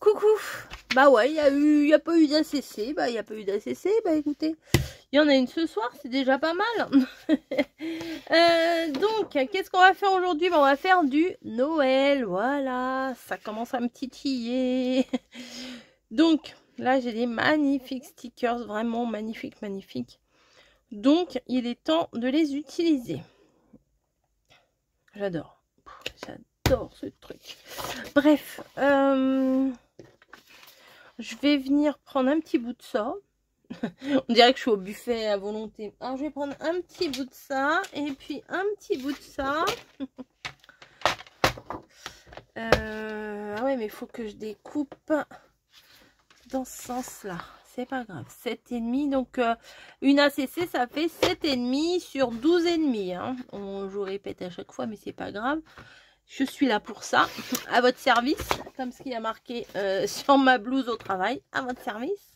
Coucou. Bah ouais, il y a pas eu d'ACC. Bah il y a pas eu d'ACC. Bah écoutez, il y en a une ce soir, c'est déjà pas mal. Donc, qu'est-ce qu'on va faire aujourd'hui? Bah, on va faire du Noël. Voilà, ça commence à me titiller. Donc, là, j'ai des magnifiques stickers, vraiment magnifiques, magnifiques. Donc, il est temps de les utiliser. J'adore. J'adore ce truc. Bref, je vais venir prendre un petit bout de ça. On dirait que je suis au buffet à volonté. Alors, je vais prendre un petit bout de ça. Et puis, un petit bout de ça. Ah ouais, mais il faut que je découpe dans ce sens-là. C'est pas grave. 7,5. Donc, une ACC, ça fait 7,5 sur 12,5. Hein. Je vous répète à chaque fois, mais c'est pas grave. Je suis là pour ça. À votre service. Comme ce qui a marqué sur ma blouse au travail. À votre service.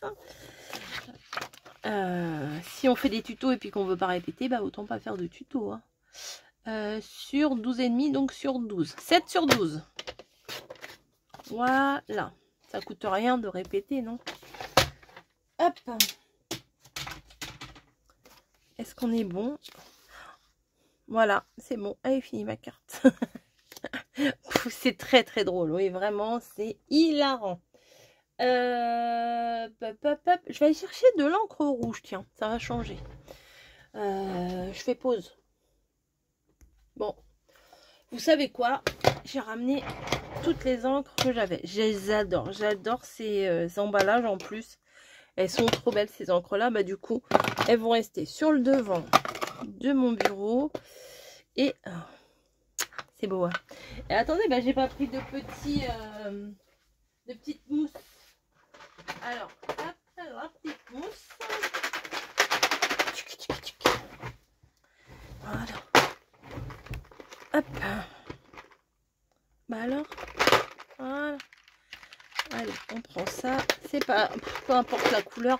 Si on fait des tutos et puis qu'on veut pas répéter, bah autant pas faire de tuto. Hein. Sur 12,5, donc sur 12. 7 sur 12. Voilà. Ça coûte rien de répéter, non? Hop. Est-ce qu'on est bon? Voilà, c'est bon. Allez, fini ma carte. C'est très très drôle. Oui, vraiment, c'est hilarant. Je vais aller chercher de l'encre rouge. Tiens, ça va changer. Je fais pause. Bon. Vous savez quoi? J'ai ramené toutes les encres que j'avais. Je les adore. J'adore ces emballages en plus. Elles sont trop belles ces encres là. Bah du coup, elles vont rester sur le devant de mon bureau. Et c'est beau. Hein. Et attendez, bah j'ai pas pris de petites mousses. Alors, hop, la petite mousse. Voilà. Hop. Bah alors. Voilà. Allez, on prend ça. C'est pas... Peu importe la couleur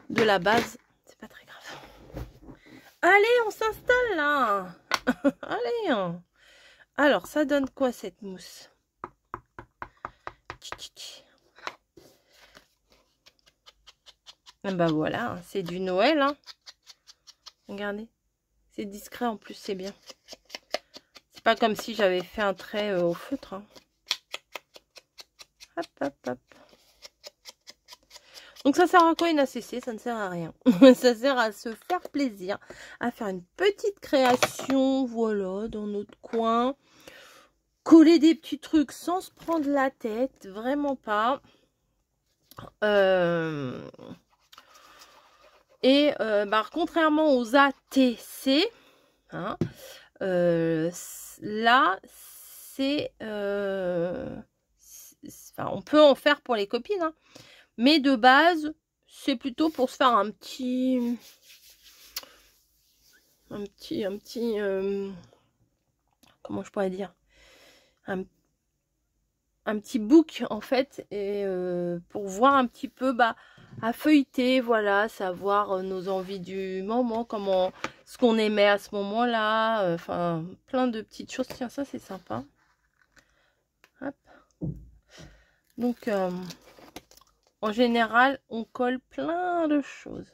de la base. C'est pas très grave. Allez, on s'installe là. Allez. Hein. Alors, ça donne quoi cette mousse? Bah voilà, c'est du Noël. Hein. Regardez. C'est discret en plus, c'est bien. C'est pas comme si j'avais fait un trait au feutre. Hein. Hop, hop, hop. Donc ça sert à quoi une ACC? Ça ne sert à rien. Ça sert à se faire plaisir, à faire une petite création, voilà, dans notre coin. Coller des petits trucs sans se prendre la tête, vraiment pas. Contrairement aux ATC, hein, là, c'est... Enfin, on peut en faire pour les copines, hein. Mais de base, c'est plutôt pour se faire un petit comment je pourrais dire, un petit book en fait, et pour voir un petit peu, bah, à feuilleter, voilà, savoir nos envies du moment, comment, ce qu'on aimait à ce moment-là, enfin, plein de petites choses. Tiens, ça c'est sympa. Hop. Donc, en général, on colle plein de choses.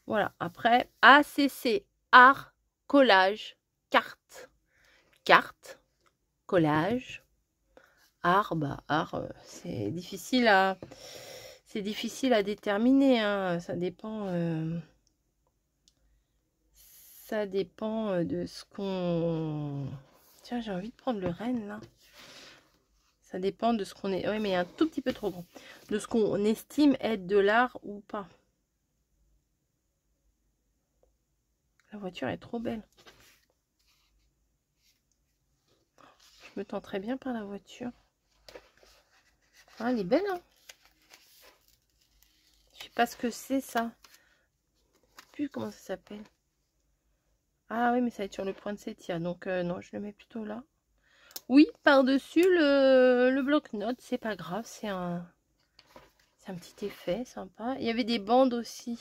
Voilà, après, ACC, art, collage, carte. Carte, collage, art, bah, art, c'est difficile à déterminer, hein. Ça dépend de ce qu'on... Tiens, j'ai envie de prendre le renne, là. Ça dépend de ce qu'on est... Oui, mais un tout petit peu trop grand. De ce qu'on estime être de l'art ou pas. La voiture est trop belle. Je me tenterais bien par la voiture. Ah, elle est belle, hein. Je sais pas ce que c'est, ça. Je sais plus comment ça s'appelle. Ah oui, mais ça va être sur le point de Setia. Donc, non, je le mets plutôt là. Oui, par-dessus le bloc-notes. C'est pas grave, c'est un petit effet sympa. Il y avait des bandes aussi.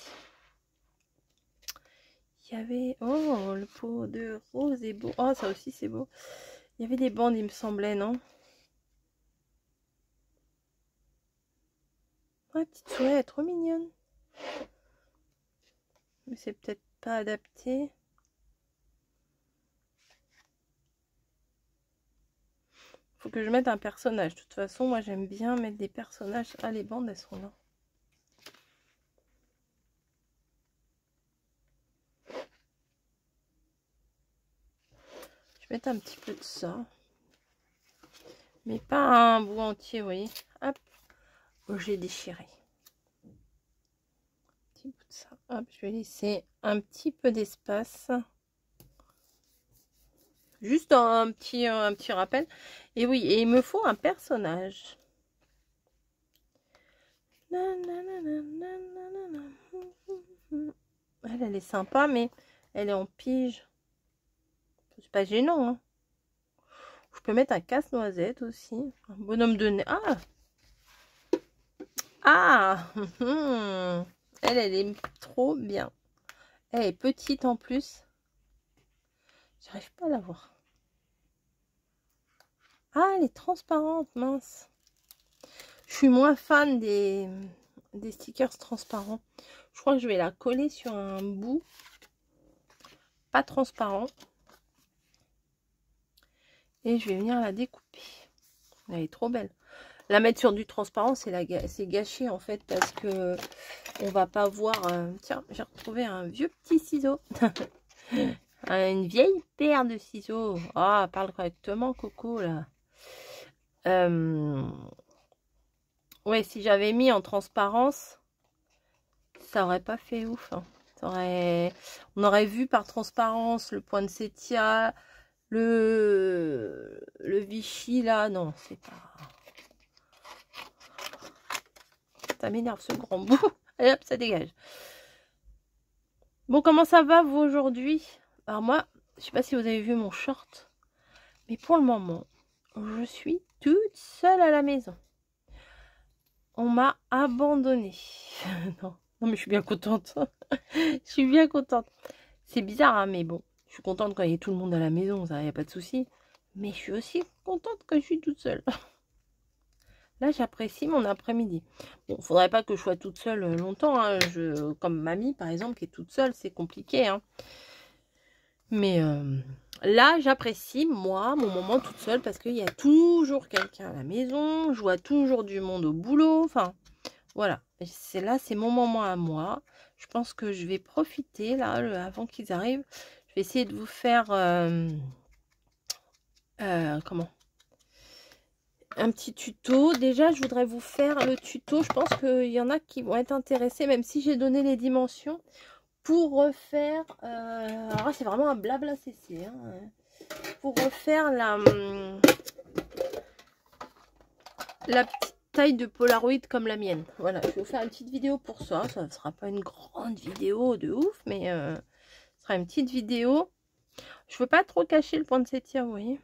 Il y avait... Oh, le pot de rose est beau. Oh, ça aussi, c'est beau. Il y avait des bandes, il me semblait, non? La petite souris, elle est trop mignonne. Mais c'est peut-être pas adapté. Faut que je mette un personnage. De toute façon, moi, j'aime bien mettre des personnages. Ah, les bandes, elles sont là. Je vais mettre un petit peu de ça. Mais pas un bout entier, vous voyez. Hop. J'ai déchiré. Un petit bout de ça. Hop, je vais laisser un petit peu d'espace. Juste un petit rappel. Et oui, et il me faut un personnage. Elle est sympa, mais elle est en pige. C'est pas gênant, hein. Je peux mettre un casse-noisette aussi. Un bonhomme de neige. Ah! Ah! Elle est trop bien. Elle est petite en plus. J'arrive pas à la voir. Ah, elle est transparente, mince. Je suis moins fan des stickers transparents. Je crois que je vais la coller sur un bout. Pas transparent. Et je vais venir la découper. Elle est trop belle. La mettre sur du transparent, c'est gâché en fait parce que on va pas voir. Tiens, j'ai retrouvé un vieux petit ciseau. Une vieille paire de ciseaux. Ah, parle correctement, Coco là. Ouais, si j'avais mis en transparence, ça aurait pas fait ouf. Hein. On aurait vu par transparence le point de Setia, le Vichy là. Non, c'est pas. Ça m'énerve ce grand bout. Allez hop, ça dégage. Bon, comment ça va vous aujourd'hui? Alors moi, je sais pas si vous avez vu mon short, mais pour le moment, je suis toute seule à la maison. On m'a abandonnée. Non, mais je suis bien contente. Je suis bien contente. C'est bizarre, hein, mais bon, je suis contente quand il y a tout le monde à la maison, ça, il n'y a pas de souci. Mais je suis aussi contente quand je suis toute seule. Là, j'apprécie mon après-midi. Bon, il ne faudrait pas que je sois toute seule longtemps. Hein. Comme mamie, par exemple, qui est toute seule, c'est compliqué. Hein. Mais là, j'apprécie, moi, mon moment toute seule parce qu'il y a toujours quelqu'un à la maison. Je vois toujours du monde au boulot. Enfin, voilà. C'est mon moment à moi. Je pense que je vais profiter, là, avant qu'ils arrivent. Je vais essayer de vous faire... comment ? Un petit tuto. Déjà, je voudrais vous faire le tuto. Je pense qu'il y en a qui vont être intéressés, même si j'ai donné les dimensions, pour refaire... alors, c'est vraiment un blabla CC. Hein, pour refaire la petite taille de Polaroid comme la mienne. Voilà, je vais vous faire une petite vidéo pour ça. Ça ne sera pas une grande vidéo de ouf, mais ce sera une petite vidéo. Je ne veux pas trop cacher le point de Setia, vous voyez.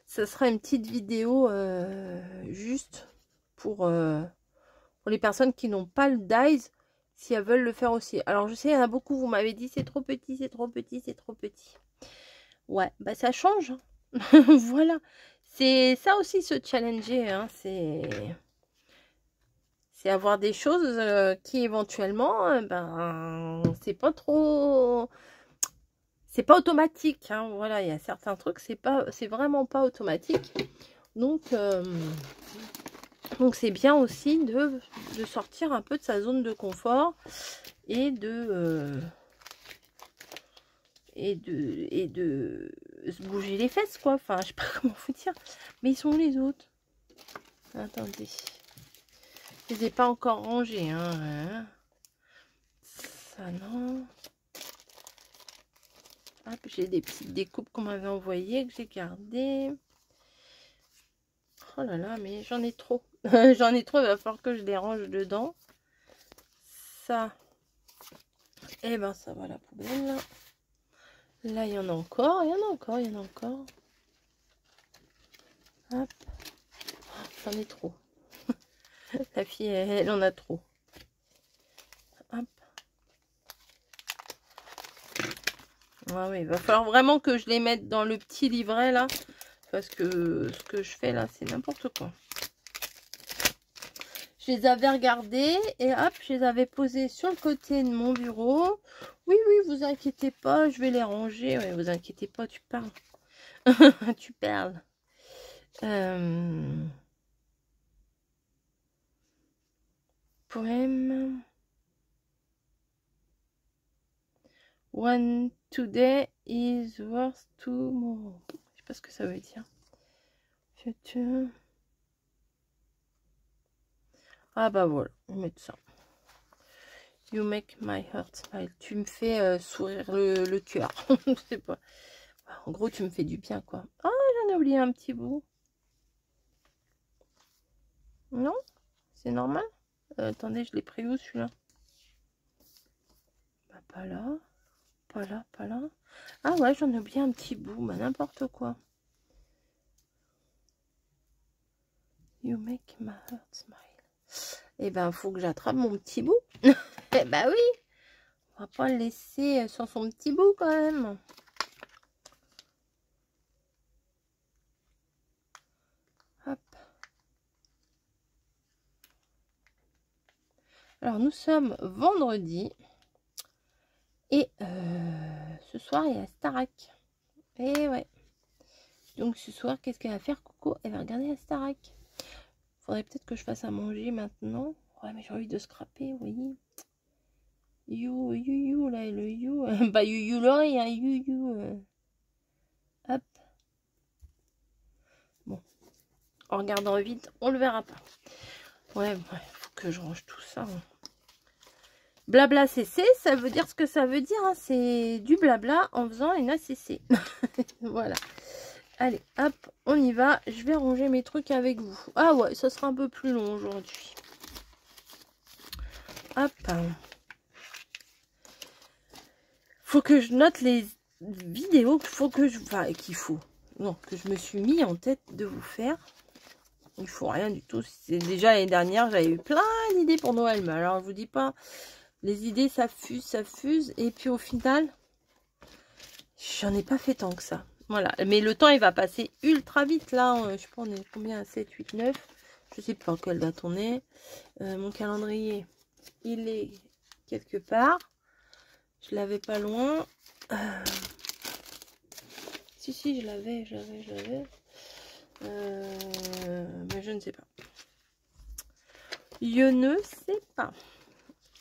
Ça sera une petite vidéo juste pour les personnes qui n'ont pas le dies, si elles veulent le faire aussi. Alors, je sais, il y en a beaucoup, vous m'avez dit, c'est trop petit, c'est trop petit, c'est trop petit. Ouais, bah ça change. Voilà. C'est ça aussi, se challenger. Hein, c'est avoir des choses qui, éventuellement, ben, c'est pas trop... C'est pas automatique, hein, voilà, il y a certains trucs, c'est vraiment pas automatique. Donc c'est bien aussi de sortir un peu de sa zone de confort et de se bouger les fesses, quoi. Enfin, je sais pas comment vous dire. Mais ils sont où les autres? Attendez. Je les ai pas encore rangés, hein. Ça, non. Hop, j'ai des petites découpes qu'on m'avait envoyées, que j'ai gardées. Oh là là, mais j'en ai trop. J'en ai trop, il va falloir que je les range dedans. Ça. Et ben ça va à la poubelle. Là, là il y en a encore, il y en a encore, il y en a encore. Hop. J'en ai trop. La fille, elle en a trop. Hop. Ah oui, il va falloir vraiment que je les mette dans le petit livret là. Parce que ce que je fais là, c'est n'importe quoi. Je les avais regardés et hop, je les avais posés sur le côté de mon bureau. Oui, oui, vous inquiétez pas, je vais les ranger. Ouais, vous inquiétez pas, tu parles. Tu parles. Poème. One today is worth tomorrow. Je sais pas ce que ça veut dire. Future. Ah bah voilà, on met ça. You make my heart smile. Tu me fais sourire le cœur. Je sais pas. En gros, tu me fais du bien, quoi. Ah, j'en ai oublié un petit bout. Non? C'est normal? Attendez, je l'ai pris où, celui-là? Bah, pas là. Pas là, pas là. Ah ouais, j'en ai oublié un petit bout. Bah, n'importe quoi. You make my heart smile. Eh ben, faut que j'attrape mon petit bout. Eh ben oui. On va pas le laisser sans son petit bout, quand même. Hop. Alors, nous sommes vendredi. Et ce soir, il y a Starac. Et ouais. Donc, ce soir, qu'est-ce qu'elle va faire, Coco? Elle va regarder la Starac. Faudrait peut-être que je fasse à manger maintenant. Ouais, mais j'ai envie de scraper, oui. You, là, le you. Bah, you, l'oreille, hein, you. Hop. Bon. En regardant vite, on le verra pas. Ouais, faut que je range tout ça. Hein. Blabla CC, ça veut dire ce que ça veut dire. Hein. C'est du blabla en faisant une ACC. Voilà. Allez, hop, on y va. Je vais ranger mes trucs avec vous. Ah ouais, ça sera un peu plus long aujourd'hui. Hop. Faut que je note les vidéos qu'il faut que je... Enfin, qu'il faut. Non, que je me suis mis en tête de vous faire. Il faut rien du tout. C'est déjà l'année dernière, j'avais eu plein d'idées pour Noël. Mais alors, je vous dis pas... Les idées, ça fuse. Et puis au final, j'en ai pas fait tant que ça. Voilà. Mais le temps, il va passer ultra vite. Là, je sais pas, on est combien? 7, 8, 9. Je sais pas quelle date on est. Mon calendrier, il est quelque part. Je l'avais pas loin. Si, je l'avais. Mais je ne sais pas. Je ne sais pas.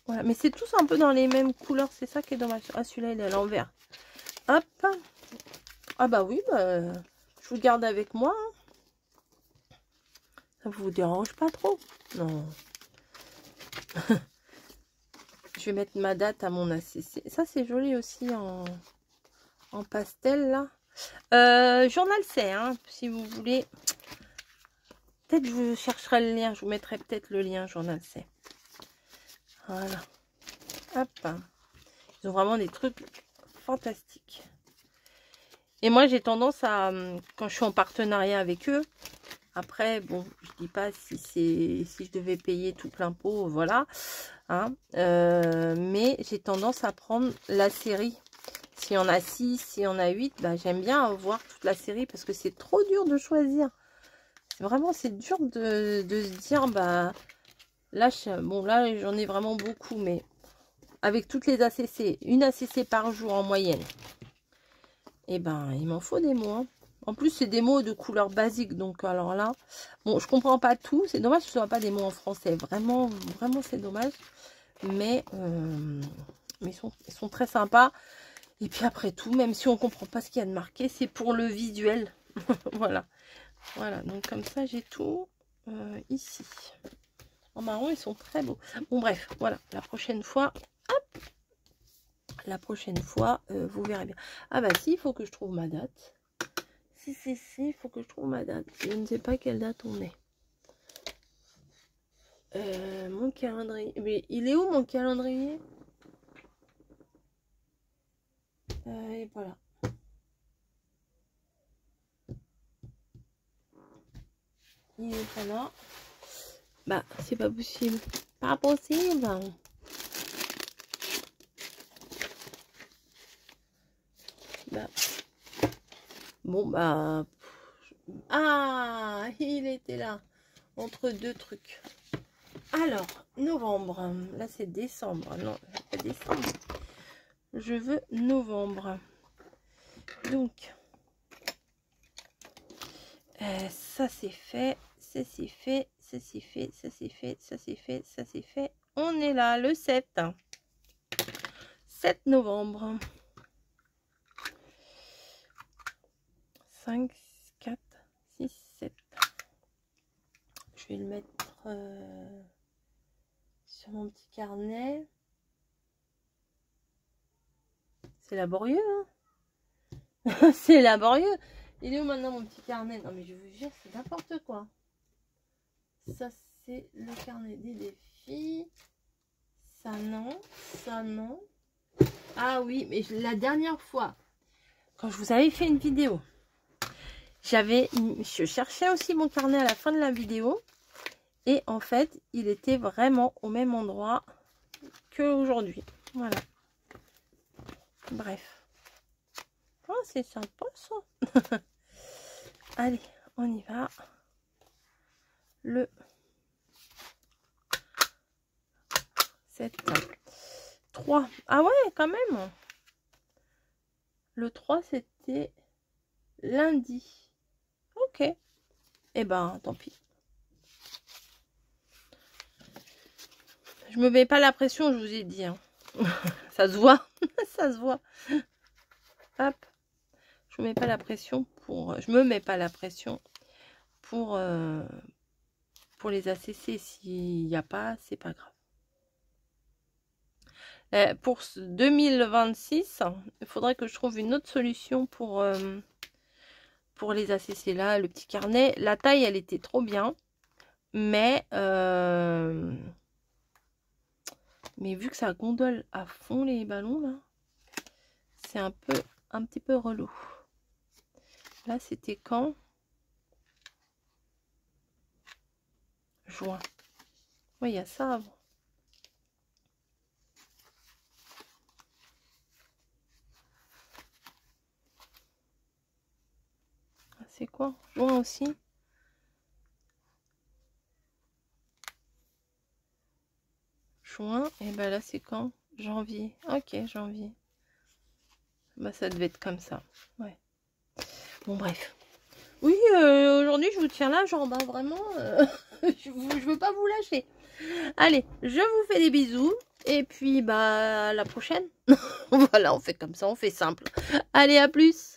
Voilà, mais c'est tous un peu dans les mêmes couleurs, c'est ça qui est dommage. Ah, celui-là, il est à l'envers. Hop. Ah bah oui, bah, je vous garde avec moi. Hein. Ça vous dérange pas trop? Non. Je vais mettre ma date à mon ACC. Ça, c'est joli aussi en pastel, là. Journal C, hein, si vous voulez. Peut-être je chercherai le lien. Je vous mettrai peut-être le lien, Journal C. Voilà. Hop. Ils ont vraiment des trucs fantastiques. Et moi, j'ai tendance à, quand je suis en partenariat avec eux, après, bon, je dis pas si je devais payer tout plein pot, voilà. Hein, mais j'ai tendance à prendre la série. S'il y en a 6, s'il y en a 8, bah, j'aime bien voir toute la série parce que c'est trop dur de choisir. Vraiment, c'est dur de se dire, bah, là, bon, là, j'en ai vraiment beaucoup, mais avec toutes les ACC, une ACC par jour en moyenne, et ben, il m'en faut des mots. Hein. En plus, c'est des mots de couleur basique, donc alors là, bon, je comprends pas tout. C'est dommage que ce ne soit pas des mots en français. Vraiment, vraiment, c'est dommage. Mais ils sont très sympas. Et puis après tout, même si on comprend pas ce qu'il y a de marqué, c'est pour le visuel. Voilà. Voilà, donc comme ça, j'ai tout ici. En marron, ils sont très beaux. Bon, bref, voilà. La prochaine fois, hop, la prochaine fois, vous verrez bien. Ah bah si, il faut que je trouve ma date. Si, il faut que je trouve ma date. Je ne sais pas quelle date on est. Mon calendrier. Mais il est où mon calendrier? Et voilà. Il est pas là. Bah, c'est pas possible. Pas possible. Bah. Bon, bah. Ah, il était là. Entre deux trucs. Alors, novembre. Là, c'est décembre. Non, pas décembre. Je veux novembre. Donc, ça c'est fait. Ça c'est fait. Ça c'est fait. Ça c'est fait. Ça c'est fait. Ça c'est fait. On est là, le 7. 7 novembre. 5, 4, 6, 7. Je vais le mettre sur mon petit carnet. C'est laborieux, hein. C'est laborieux. Il est où maintenant mon petit carnet? Non mais je vous jure, c'est n'importe quoi. Ça c'est le carnet des défis. Ça non, ça non. Ah oui, mais la dernière fois, quand je vous avais fait une vidéo, je cherchais aussi mon carnet à la fin de la vidéo. Et en fait, il était vraiment au même endroit qu'aujourd'hui. Voilà. Bref. Oh, c'est sympa ça. Allez, on y va. Le 7. 3. Ah ouais, quand même. Le 3, c'était lundi. Ok. Eh ben, tant pis. Je me mets pas la pression, je vous ai dit. Hein. Ça se voit. Ça se voit. Hop. Je me mets pas la pression pour... Je me mets pas la pression pour les ACC. S'il n'y a pas, c'est pas grave. Pour 2026, il faudrait que je trouve une autre solution pour les ACC là, le petit carnet. La taille, elle était trop bien. Mais vu que ça gondole à fond les ballons là, c'est un petit peu relou. Là, c'était quand? Juin. Oui, il y a ça avant. C'est quoi? Juin aussi. Juin, et ben là c'est quand? Janvier. Ok, janvier. Bah ça devait être comme ça. Ouais. Bon bref. Oui, aujourd'hui je vous tiens la jambe, hein, vraiment. Je veux pas vous lâcher. Allez, je vous fais des bisous. Et puis bah à la prochaine. Voilà, on fait comme ça, on fait simple. Allez, à plus.